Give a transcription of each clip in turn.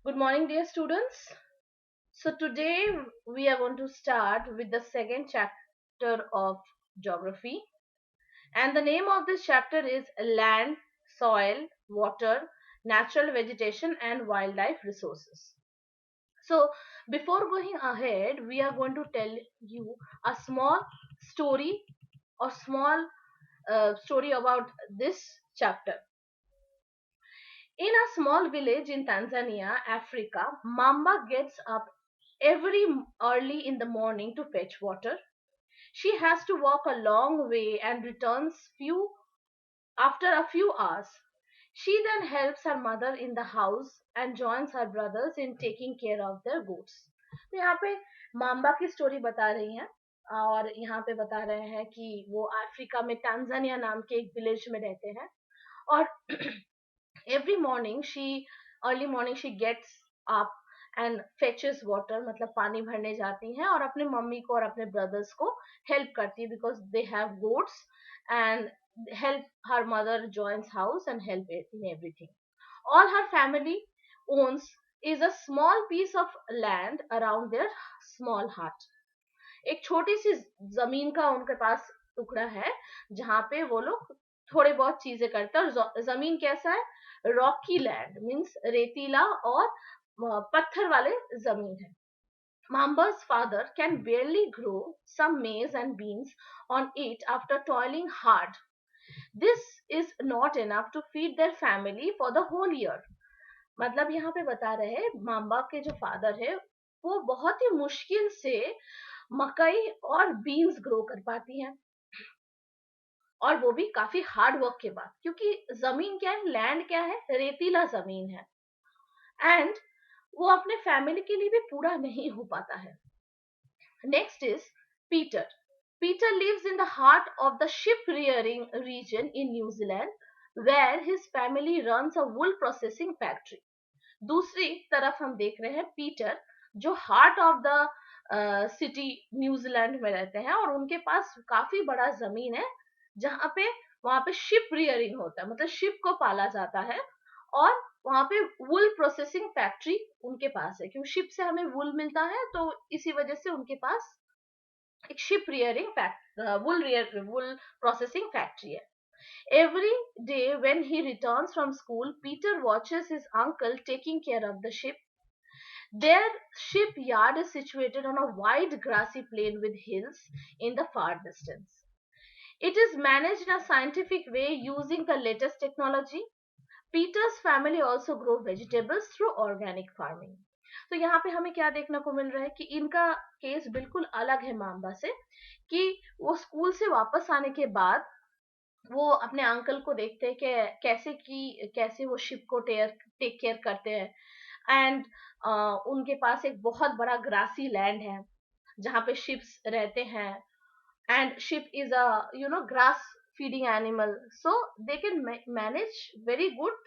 Good morning, dear students. So, today we are going to start with the second chapter of geography, and the name of this chapter is Land, Soil, Water, Natural Vegetation, and Wildlife Resources. So, before going ahead, we are going to tell you a small story or small story about this chapter. In a small village in Tanzania, Africa, Mamba gets up every early in the morning to fetch water. She has to walk a long way and returns few after a few hours. She then helps her mother in the house and joins her brothers in taking care of their goats. तो यहाँ पे mamba की story बता रही हैं और यहाँ पे बता रहे हैं कि वो अफ्रीका में टांजानिया नाम के एक विलेज में रहते हैं और every morning she early morning she gets up and fetches water मतलब पानी भरने जाती हैं और अपने मम्मी को और अपने ब्रदर्स को हेल्प करती है because they have goats and help her mother joins house and help in everything. All her family owns is a small piece of land around their small hut. एक छोटी सी जमीन का उनके पास टुकड़ा है जहाँ पे वो लोग थोड़े बहुत चीजें करते हैं और जमीन कैसा है रॉकी लैंड मीन्स रेतीला और पत्थर वाले जमीन है. Mamba's father can barely grow some maize and beans on it after toiling hard. This is not enough to feed their family for the whole year. मतलब यहाँ पे बता रहे हैं माम्बा के जो फादर है वो बहुत ही मुश्किल से मकई और बीन्स ग्रो कर पाती हैं और वो भी काफी हार्ड वर्क के बाद क्योंकि जमीन क्या है लैंड क्या है रेतीला जमीन है एंड वो अपने फैमिली के लिए भी पूरा नहीं हो पाता है. Next is Peter. Peter lives in the heart of the sheep rearing region in New Zealand where his family runs a wool processing factory. दूसरी तरफ हम देख रहे हैं पीटर जो heart of the city New Zealand में रहते हैं और उनके पास काफी बड़ा जमीन है जहाँ पे वहां पे शिप रियरिंग होता है मतलब शिप को पाला जाता है और वहां पे वुल प्रोसेसिंग फैक्ट्री उनके पास है क्योंकि शिप से हमें वुल मिलता है तो इसी वजह से उनके पास एक शिप रियरिंग वुल प्रोसेसिंग फैक्ट्री है. Every day when he returns from school, Peter watches his uncle taking care of the ship. Their shipyard is situated on a wide grassy plain with hills in the far distance. It is managed in a scientific way using the latest technology. Peter's family also grow vegetables through organic farming. तो यहाँ पे हमें क्या देखने को मिल रहा है कि इनका केस बिल्कुल अलग है माम्बा से कि वो स्कूल से वापस आने के बाद वो अपने अंकल को देखते हैं कि कैसे वो शिप को टेक केयर करते हैं एंड उनके पास एक बहुत बड़ा ग्रासी लैंड है जहाँ पे शिप्स रहते हैं and ship is a grass feeding animal so they can manage very good.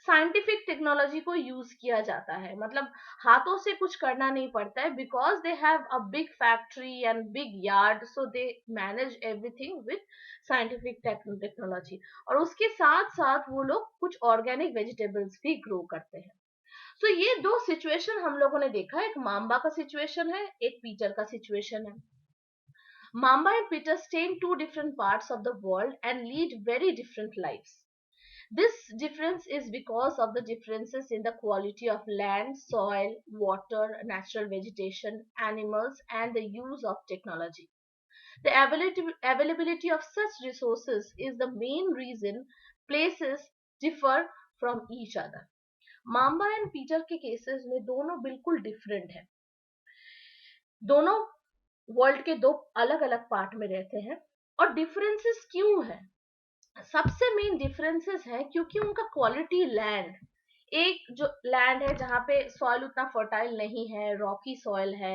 Scientific technology को यूज किया जाता है मतलब हाथों से कुछ करना नहीं पड़ता है because they have a big factory and big yard so they manage everything with scientific technology और उसके साथ साथ वो लोग कुछ ऑर्गेनिक वेजिटेबल्स भी ग्रो करते हैं. सो ये दो सिचुएशन हम लोगों ने देखा एक माम्बा का सिचुएशन है एक पीटर का सिचुएशन है. Mamba and Peter stay in two different parts of the world and lead very different lives. This difference is because of the differences in the quality of land, soil, water, natural vegetation, animals, and the use of technology. The availability of such resources is the main reason places differ from each other. Mamba and Peter के cases में दोनों बिल्कुल different हैं. दोनों world के दो अलग अलग पार्ट में रहते हैं और डिफरेंसेस क्यों है सबसे मेन डिफरेंसेस है क्योंकि उनका क्वालिटी लैंड एक जो लैंड है जहाँ पे सॉइल उतना फर्टाइल नहीं है रॉकी सॉइल है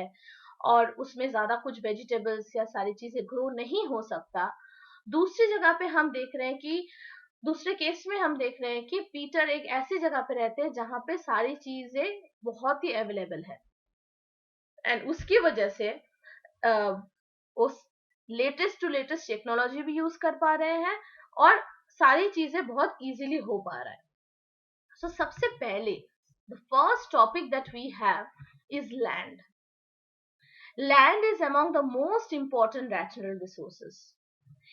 और उसमें ज्यादा कुछ वेजिटेबल्स या सारी चीजें ग्रो नहीं हो सकता. दूसरी जगह पे हम देख रहे हैं कि दूसरे केस में हम देख रहे हैं कि पीटर एक ऐसी जगह पे रहते हैं जहाँ पे सारी चीजें बहुत ही अवेलेबल है एंड उसकी वजह से उस लेटेस्ट टू लेटेस्ट टेक्नोलॉजी भी यूज कर पा रहे हैं और सारी चीजें बहुत इजीली हो पा रहा है. सबसे पहले The first topic that we have is land. Land is among the most important natural resources.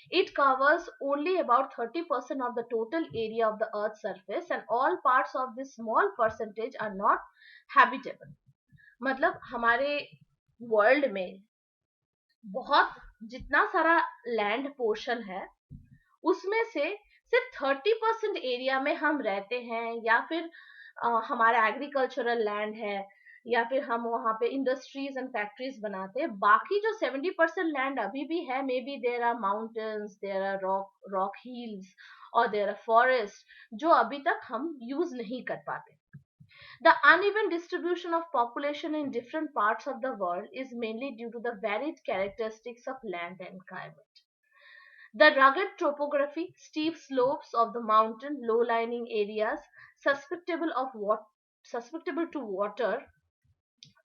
It covers only about 30% of the total area of the earth's surface, and all parts of this small percentage are not habitable. मतलब हमारे world में बहुत जितना सारा land portion है उसमें से सिर्फ 30% एरिया में हम रहते हैं, या फिर हमारा एग्रीकल्चरल लैंड है, या फिर हम वहाँ पे इंडस्ट्रीज एंड फैक्ट्रीज बनाते हैं. बाकी जो 70% लैंड अभी भी है, may be there are mountains, there are rock hills और देयर आर फॉरेस्ट जो अभी तक हम यूज नहीं कर पाते. The uneven distribution of population in different parts of the world is mainly due to the varied characteristics of land and climate. The rugged topography, steep slopes of the mountain, low-lying areas susceptible to water,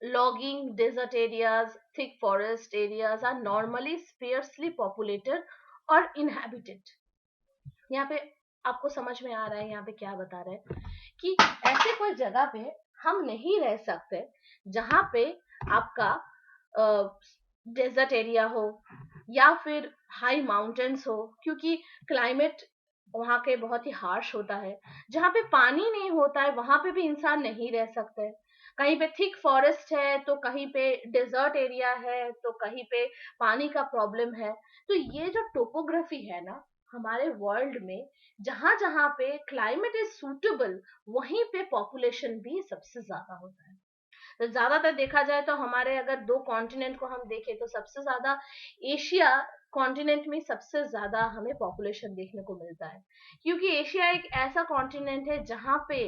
logging, desert areas, thick forest areas are normally sparsely populated or inhabited. यहाँ पे आपको समझ में आ रहा है यहाँ पे क्या बता रहे हैं कि ऐसे कोई जगह पे हम नहीं रह सकते जहाँ पे आपका डेजर्ट एरिया हो या फिर हाई माउंटेन्स हो, क्योंकि क्लाइमेट वहाँ के बहुत ही हार्श होता है. जहाँ पे पानी नहीं होता है वहां पे भी इंसान नहीं रह सकते. कहीं पे थिक फॉरेस्ट है तो कहीं पे डेजर्ट एरिया है तो कहीं पे पानी का प्रॉब्लम है. तो ये जो टोपोग्राफी है ना हमारे वर्ल्ड में, जहां जहां पे क्लाइमेट इज सूटेबल वहीं पे पॉपुलेशन भी सबसे ज्यादा होता है. तो ज्यादातर देखा जाए तो हमारे अगर दो कॉन्टिनेंट को हम देखें तो सबसे ज्यादा एशिया कॉन्टिनेंट में सबसे ज्यादा हमें पॉपुलेशन देखने को मिलता है, क्योंकि एशिया एक ऐसा कॉन्टिनेंट है जहां पे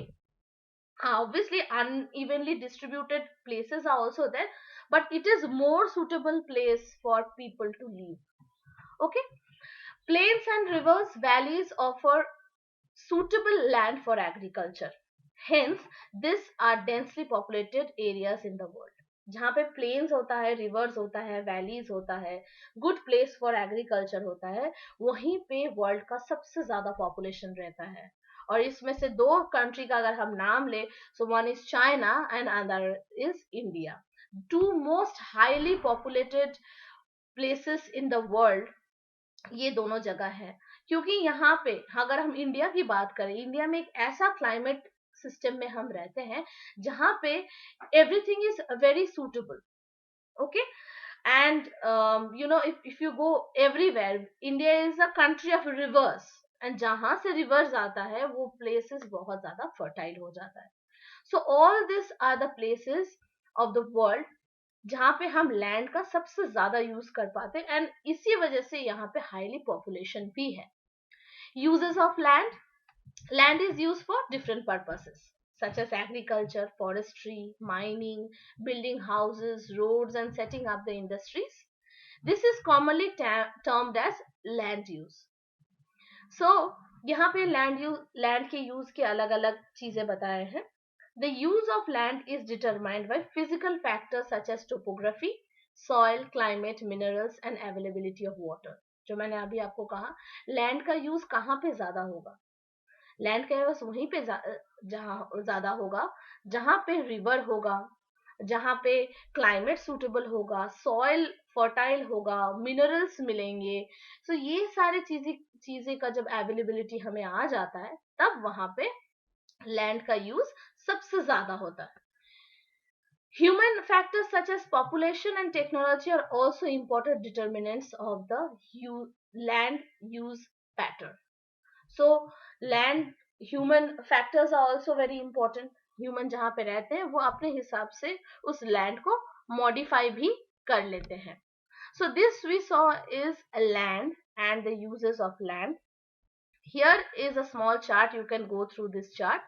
obviously unevenly distributed places are also there, but it is more suitable place for people to live. Okay, plains and rivers, valleys offer suitable land for agriculture. Hence, these are densely populated areas in the world. जहाँ पे planes होता है, reverse होता है, valleys होता है, good place for agriculture होता है, वहीं पे वर्ल्ड का सबसे ज्यादा पॉपुलेशन रहता है. और इसमें से दो कंट्री का अगर हम नाम ले, so one is China and other is India. Two most highly populated places in the world ये दोनों जगह है. क्योंकि यहाँ पे अगर हम इंडिया की बात करें, इंडिया में एक ऐसा क्लाइमेट सिस्टम में हम रहते हैं जहाँ पे everything is very suitable. Okay, and if you go everywhere, India is a country of rivers, and जहां से रिवर्स आता है वो प्लेसेस बहुत ज्यादा फर्टाइल हो जाता है. So all this are the places of the world जहाँ पे हम लैंड का सबसे ज्यादा यूज कर पाते हैं, एंड इसी वजह से यहाँ पे हाईली पॉपुलेशन भी है. Uses of land. Land is use for different purposes such as agriculture, forestry, mining, building houses, roads, and setting up the industries. This is commonly termed as land use. So यहाँ पे land के use के अलग अलग चीजें बताए हैं. The use of land is determined by physical factors such as topography, soil, climate, minerals, and availability of water. जो मैंने अभी आपको कहा, लैंड का यूज कहाँ पे ज्यादा होगा. लैंड का यूज वहीं पे जहाँ ज्यादा होगा जहाँ पे रिवर होगा, जहाँ पे क्लाइमेट सूटेबल होगा, सॉइल फर्टाइल होगा, मिनरल्स मिलेंगे. सो ये सारी चीजें का जब अवेलेबिलिटी हमें आ जाता है तब वहां पे लैंड का यूज सबसे ज्यादा होता है. Human factors such as population and technology are also important determinants of the land use pattern. So land human factors are also very important. Human जहाँ पे रहते हैं वो अपने हिसाब से उस लैंड को मॉडिफाई भी कर लेते हैं. So this we saw is land and the uses of land. Here is a small chart, you can go through this chart.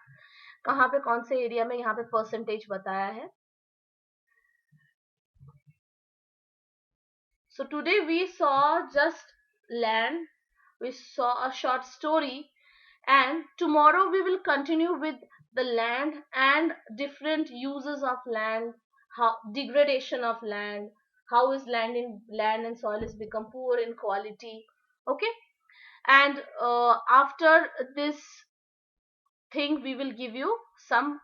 कहाँ पे कौन से एरिया में यहाँ पे परसेंटेज बताया है. So today we saw just land, we saw a short story, and tomorrow we will continue with the land and different uses of land, how degradation of land, how is land and soil has become poor in quality. Okay, and after this thing we will give you some